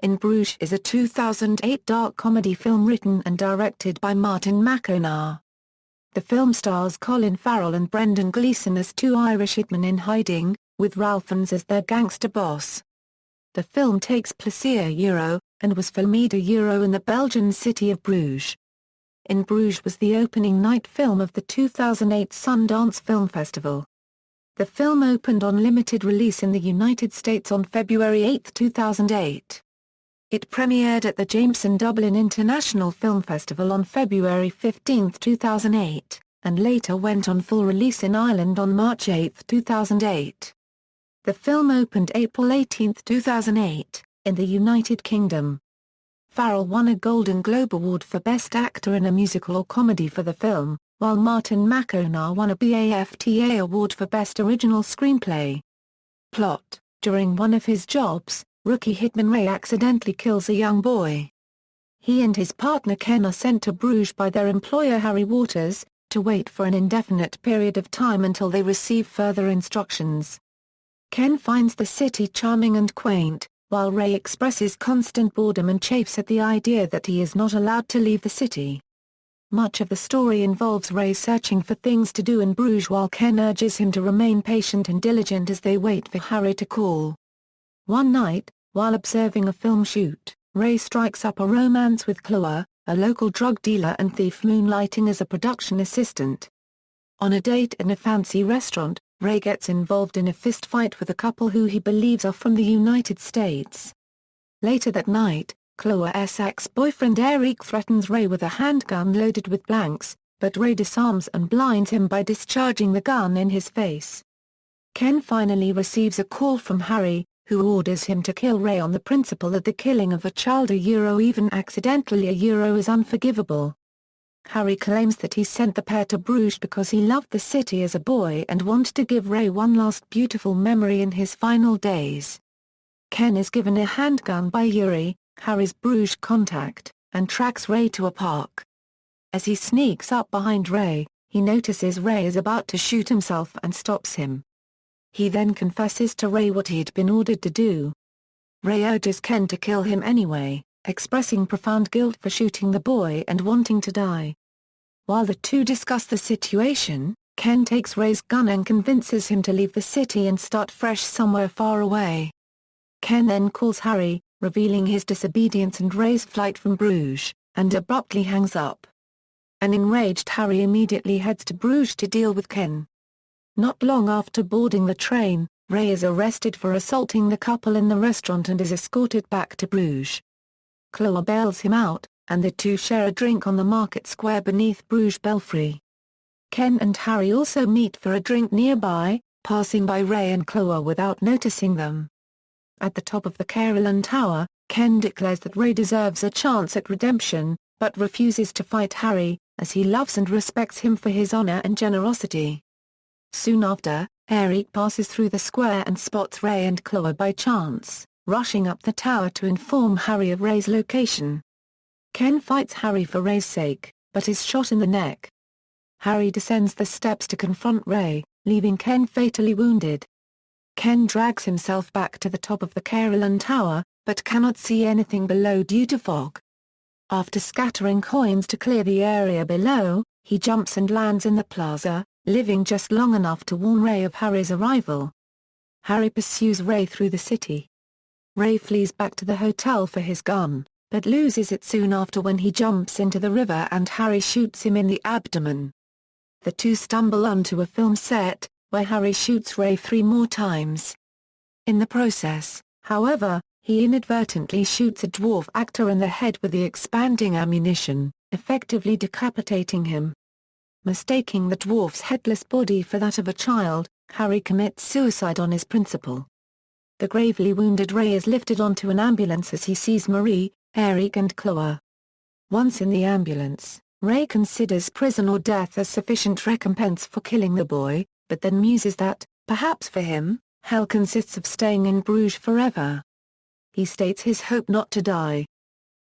In Bruges is a 2008 dark comedy film written and directed by Martin McDonagh. The film stars Colin Farrell and Brendan Gleeson as two Irish hitmen in hiding, with Ralph Fiennes as their gangster boss. The film takes place Euro, and was filmed Euro in the Belgian city of Bruges. In Bruges was the opening night film of the 2008 Sundance Film Festival. The film opened on limited release in the United States on February 8, 2008. It premiered at the Jameson Dublin International Film Festival on February 15, 2008, and later went on full release in Ireland on March 8, 2008. The film opened April 18, 2008, in the United Kingdom. Farrell won a Golden Globe Award for Best Actor in a Musical or Comedy for the film, while Martin McDonagh won a BAFTA Award for Best Original Screenplay. Plot: during one of his jobs, rookie hitman Ray accidentally kills a young boy. He and his partner Ken are sent to Bruges by their employer Harry Waters, to wait for an indefinite period of time until they receive further instructions. Ken finds the city charming and quaint, while Ray expresses constant boredom and chafes at the idea that he is not allowed to leave the city. Much of the story involves Ray searching for things to do in Bruges while Ken urges him to remain patient and diligent as they wait for Harry to call. One night, while observing a film shoot, Ray strikes up a romance with Chloe, a local drug dealer and thief moonlighting as a production assistant. On a date in a fancy restaurant, Ray gets involved in a fistfight with a couple who he believes are from the United States. Later that night, Chloe's ex-boyfriend Eric threatens Ray with a handgun loaded with blanks, but Ray disarms and blinds him by discharging the gun in his face. Ken finally receives a call from Harry, who orders him to kill Ray on the principle that the killing of a child even accidentally is unforgivable. Harry claims that he sent the pair to Bruges because he loved the city as a boy and wanted to give Ray one last beautiful memory in his final days. Ken is given a handgun by Yuri, Harry's Bruges contact, and tracks Ray to a park. As he sneaks up behind Ray, he notices Ray is about to shoot himself and stops him. He then confesses to Ray what he had been ordered to do. Ray urges Ken to kill him anyway, expressing profound guilt for shooting the boy and wanting to die. While the two discuss the situation, Ken takes Ray's gun and convinces him to leave the city and start fresh somewhere far away. Ken then calls Harry, revealing his disobedience and Ray's flight from Bruges, and abruptly hangs up. An enraged Harry immediately heads to Bruges to deal with Ken. Not long after boarding the train, Ray is arrested for assaulting the couple in the restaurant and is escorted back to Bruges. Chloe bails him out, and the two share a drink on the market square beneath Bruges Belfry. Ken and Harry also meet for a drink nearby, passing by Ray and Chloe without noticing them. At the top of the Carillon Tower, Ken declares that Ray deserves a chance at redemption, but refuses to fight Harry, as he loves and respects him for his honor and generosity. Soon after, Eric passes through the square and spots Ray and Chloe by chance, rushing up the tower to inform Harry of Ray's location. Ken fights Harry for Ray's sake, but is shot in the neck. Harry descends the steps to confront Ray, leaving Ken fatally wounded. Ken drags himself back to the top of the Carillon Tower, but cannot see anything below due to fog. After scattering coins to clear the area below, he jumps and lands in the plaza, living just long enough to warn Ray of Harry's arrival. Harry pursues Ray through the city. Ray flees back to the hotel for his gun, but loses it soon after when he jumps into the river and Harry shoots him in the abdomen. The two stumble onto a film set, where Harry shoots Ray 3 more times. In the process, however, he inadvertently shoots a dwarf actor in the head with the expanding ammunition, effectively decapitating him. Mistaking the dwarf's headless body for that of a child, Harry commits suicide on his principal. The gravely wounded Ray is lifted onto an ambulance as he sees Marie, Eric and Chloe. Once in the ambulance, Ray considers prison or death as sufficient recompense for killing the boy, but then muses that, perhaps for him, hell consists of staying in Bruges forever. He states his hope not to die.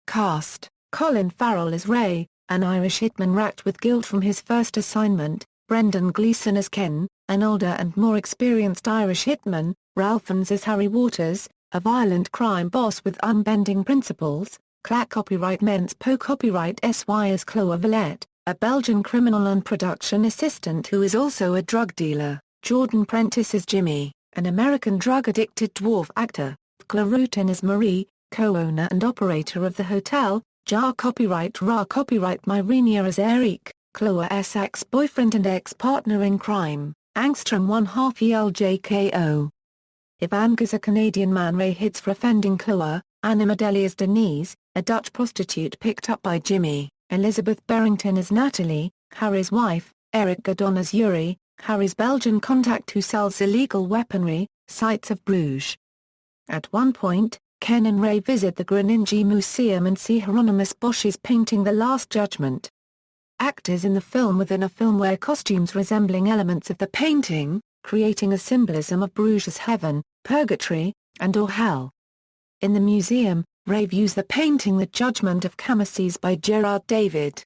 Cast: Colin Farrell as Ray, an Irish hitman racked with guilt from his first assignment, Brendan Gleeson as Ken, an older and more experienced Irish hitman, Ralph Fiennes as Harry Waters, a violent crime boss with unbending principles, Clack copyright Mens Po copyright SY as Chloe Villette, a Belgian criminal and production assistant who is also a drug dealer, Jordan Prentice as Jimmy, an American drug-addicted dwarf actor, Clarutin as Marie, co-owner and operator of the hotel, Jar copyright Ra copyright Myrenia as Eric, Chloe's ex-boyfriend and ex-partner in crime, Angstrom 1/2 ELJKO. Ivan as a Canadian man Ray hits for offending Chloe, Anna Madeli as Denise, a Dutch prostitute picked up by Jimmy, Elizabeth Barrington as Natalie, Harry's wife, Eric Gadon as Yuri, Harry's Belgian contact who sells illegal weaponry, sights of Bruges. At one point, Ken and Ray visit the Greninja Museum and see Hieronymus Bosch's painting The Last Judgment. Actors in the film within a film wear costumes resembling elements of the painting, creating a symbolism of Bruges' heaven, purgatory, and/or hell. In the museum, Ray views the painting The Judgment of Cambyses by Gerard David.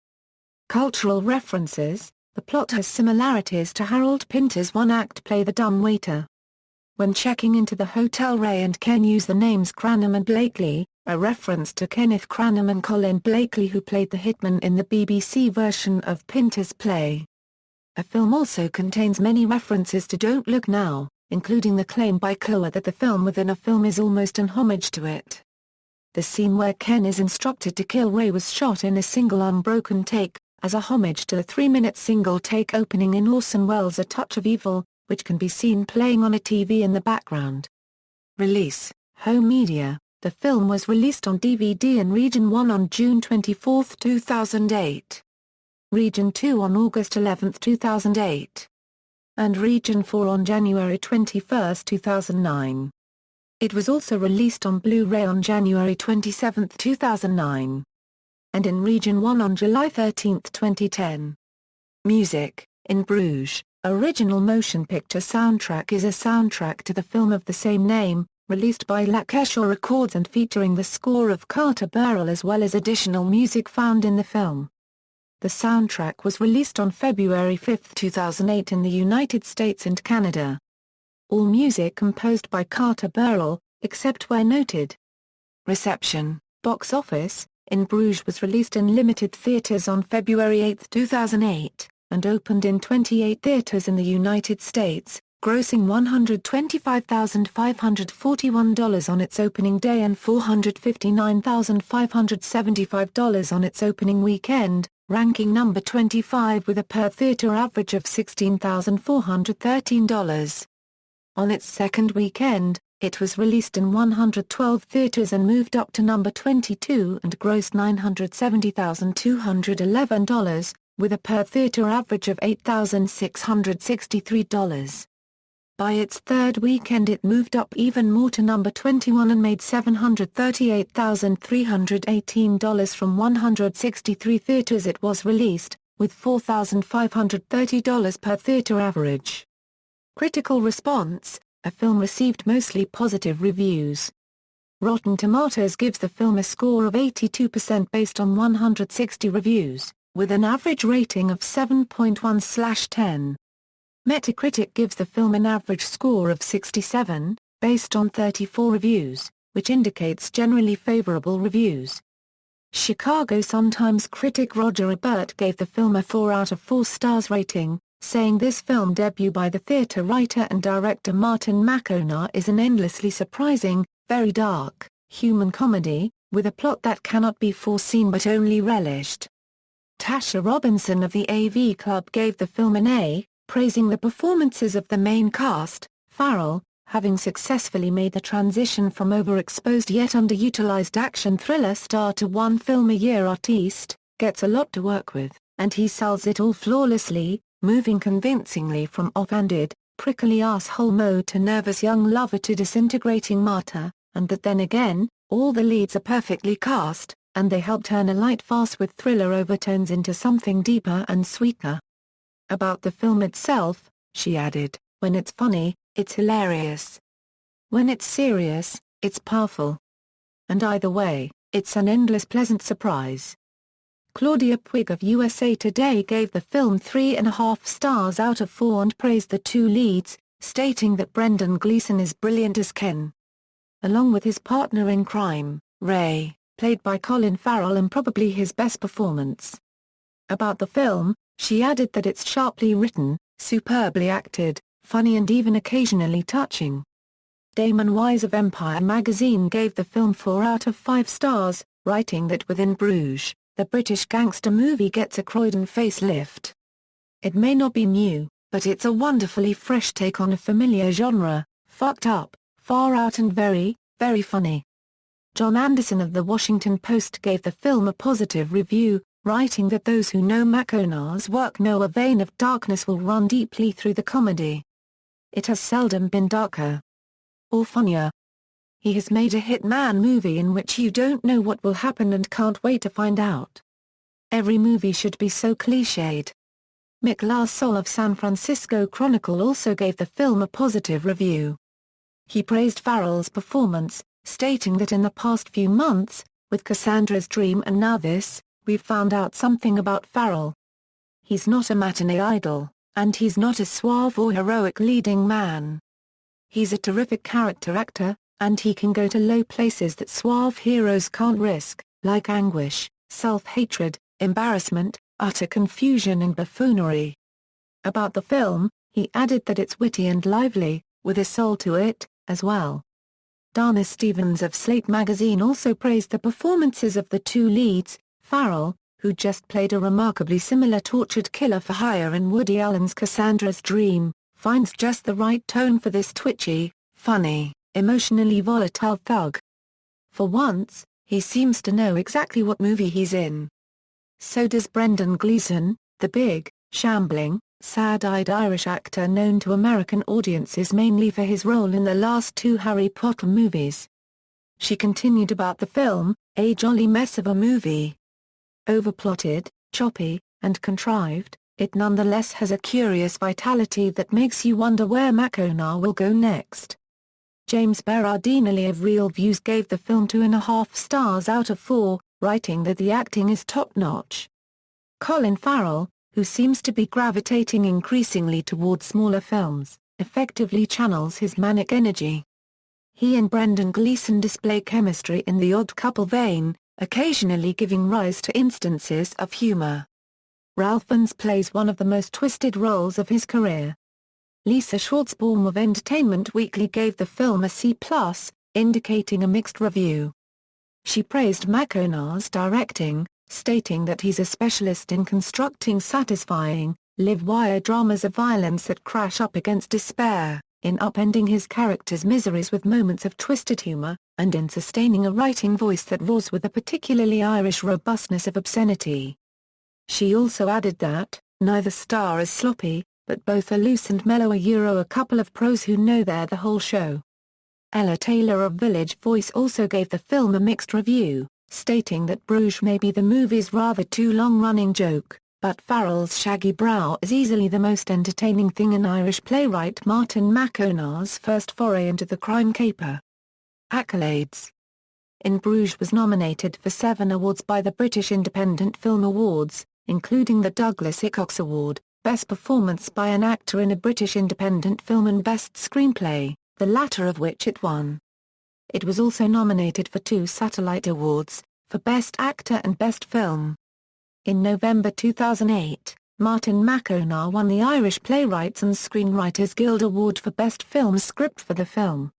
Cultural references: the plot has similarities to Harold Pinter's one-act play The Dumb Waiter. When checking into the hotel, Ray and Ken use the names Cranham and Blakely, a reference to Kenneth Cranham and Colin Blakely who played the hitman in the BBC version of Pinter's play. The film also contains many references to Don't Look Now, including the claim by Chloe that the film within a film is almost an homage to it. The scene where Ken is instructed to kill Ray was shot in a single unbroken take, as a homage to the 3-minute single-take opening in Orson Welles' A Touch of Evil, which can be seen playing on a TV in the background. Release: Home Media. The film was released on DVD in Region 1 on June 24, 2008. Region 2 on August 11, 2008. And Region 4 on January 21, 2009. It was also released on Blu-ray on January 27, 2009. And in Region 1 on July 13, 2010. Music: In Bruges. Original motion picture soundtrack is a soundtrack to the film of the same name, released by Lancashire Records and featuring the score of Carter Burrell as well as additional music found in the film. The soundtrack was released on February 5, 2008 in the United States and Canada. All music composed by Carter Burrell, except where noted. Reception: Box office: In Bruges was released in limited theaters on February 8, 2008. And opened in 28 theaters in the United States, grossing $125,541 on its opening day and $459,575 on its opening weekend, ranking number 25 with a per-theater average of $16,413. On its second weekend, it was released in 112 theaters and moved up to number 22 and grossed $970,211. With a per-theater average of $8,663. By its third weekend it moved up even more to number 21 and made $738,318 from 163 theaters it was released, with $4,530 per theater average. Critical response: the film received mostly positive reviews. Rotten Tomatoes gives the film a score of 82% based on 160 reviews, with an average rating of 7.1/10. Metacritic gives the film an average score of 67, based on 34 reviews, which indicates generally favorable reviews. Chicago Sun-Times critic Roger Ebert gave the film a 4 out of 4 stars rating, saying this film debut by the theater writer and director Martin McDonagh is an endlessly surprising, very dark, human comedy, with a plot that cannot be foreseen but only relished. Tasha Robinson of the AV Club gave the film an A, praising the performances of the main cast. Farrell, having successfully made the transition from overexposed yet underutilized action thriller star to one film a year artiste, gets a lot to work with, and he sells it all flawlessly, moving convincingly from offhanded, prickly asshole mode to nervous young lover to disintegrating martyr, and that then again, all the leads are perfectly cast, and they help turn a light farce with thriller overtones into something deeper and sweeter. About the film itself, she added, when it's funny, it's hilarious. When it's serious, it's powerful. And either way, it's an endless pleasant surprise. Claudia Puig of USA Today gave the film 3.5 stars out of 4 and praised the two leads, stating that Brendan Gleeson is brilliant as Ken. along with his partner in crime, Ray, played by Colin Farrell, and probably his best performance. About the film, she added that it's sharply written, superbly acted, funny and even occasionally touching. Damon Wise of Empire magazine gave the film 4 out of 5 stars, writing that within Bruges, the British gangster movie gets a Croydon facelift. It may not be new, but it's a wonderfully fresh take on a familiar genre, fucked up, far out and very, very funny. John Anderson of The Washington Post gave the film a positive review, writing that those who know McDonagh's work know a vein of darkness will run deeply through the comedy. It has seldom been darker or funnier. He has made a hitman movie in which you don't know what will happen and can't wait to find out. Every movie should be so cliched. Mick Larsol of San Francisco Chronicle also gave the film a positive review. He praised Farrell's performance, stating that in the past few months, with Cassandra's Dream and now this, we've found out something about Farrell. He's not a matinee idol, and he's not a suave or heroic leading man. He's a terrific character actor, and he can go to low places that suave heroes can't risk, like anguish, self-hatred, embarrassment, utter confusion and buffoonery. About the film, he added that it's witty and lively, with a soul to it, as well. Dana Stevens of Slate magazine also praised the performances of the two leads. Farrell, who just played a remarkably similar tortured killer for hire in Woody Allen's Cassandra's Dream, finds just the right tone for this twitchy, funny, emotionally volatile thug. For once, he seems to know exactly what movie he's in. So does Brendan Gleeson, the big, shambling, sad-eyed Irish actor known to American audiences mainly for his role in the last 2 Harry Potter movies. She continued about the film, a jolly mess of a movie. Overplotted, choppy, and contrived, it nonetheless has a curious vitality that makes you wonder where McDonagh will go next. James Berardinelli of Real Views gave the film 2.5 stars out of 4, writing that the acting is top-notch. Colin Farrell, who seems to be gravitating increasingly toward smaller films, effectively channels his manic energy. He and Brendan Gleeson display chemistry in the odd couple vein, occasionally giving rise to instances of humor. Ralph Fiennes plays one of the most twisted roles of his career. Lisa Schwartzbaum of Entertainment Weekly gave the film a C+, indicating a mixed review. She praised McDonagh's directing, stating that he's a specialist in constructing satisfying, live-wire dramas of violence that crash up against despair, in upending his characters' miseries with moments of twisted humor, and in sustaining a writing voice that roars with a particularly Irish robustness of obscenity. She also added that, neither star is sloppy, but both are loose and mellow, a couple of pros who know they're the whole show. Ella Taylor of Village Voice also gave the film a mixed review, stating that Bruges may be the movie's rather too long-running joke, but Farrell's shaggy brow is easily the most entertaining thing in Irish playwright Martin McDonagh's first foray into the crime caper. Accolades. In Bruges was nominated for 7 awards by the British Independent Film Awards, including the Douglas Hickox Award, Best Performance by an Actor in a British Independent Film and Best Screenplay, the latter of which it won. It was also nominated for 2 Satellite Awards, for Best Actor and Best Film. In November 2008, Martin McDonagh won the Irish Playwrights and Screenwriters Guild Award for Best Film Script for the film.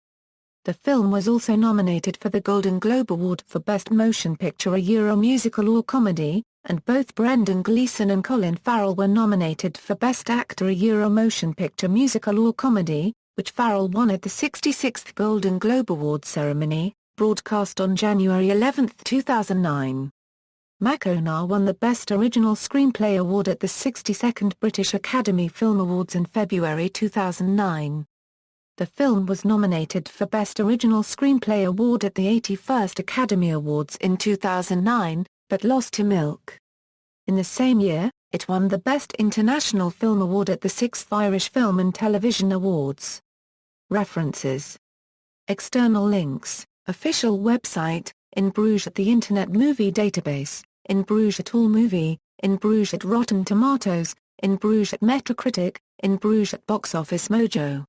The film was also nominated for the Golden Globe Award for Best Motion Picture, a Euro musical or comedy, and both Brendan Gleeson and Colin Farrell were nominated for Best Actor, a Euro motion picture musical or comedy, which Farrell won at the 66th Golden Globe Award ceremony, broadcast on January 11, 2009. McDonagh won the Best Original Screenplay Award at the 62nd British Academy Film Awards in February 2009. The film was nominated for Best Original Screenplay Award at the 81st Academy Awards in 2009, but lost to Milk. In the same year, it won the Best International Film Award at the 6th Irish Film and Television Awards. References. External links, official website, In Bruges at the Internet Movie Database, In Bruges at AllMovie, In Bruges at Rotten Tomatoes, In Bruges at Metacritic, In Bruges at Box Office Mojo.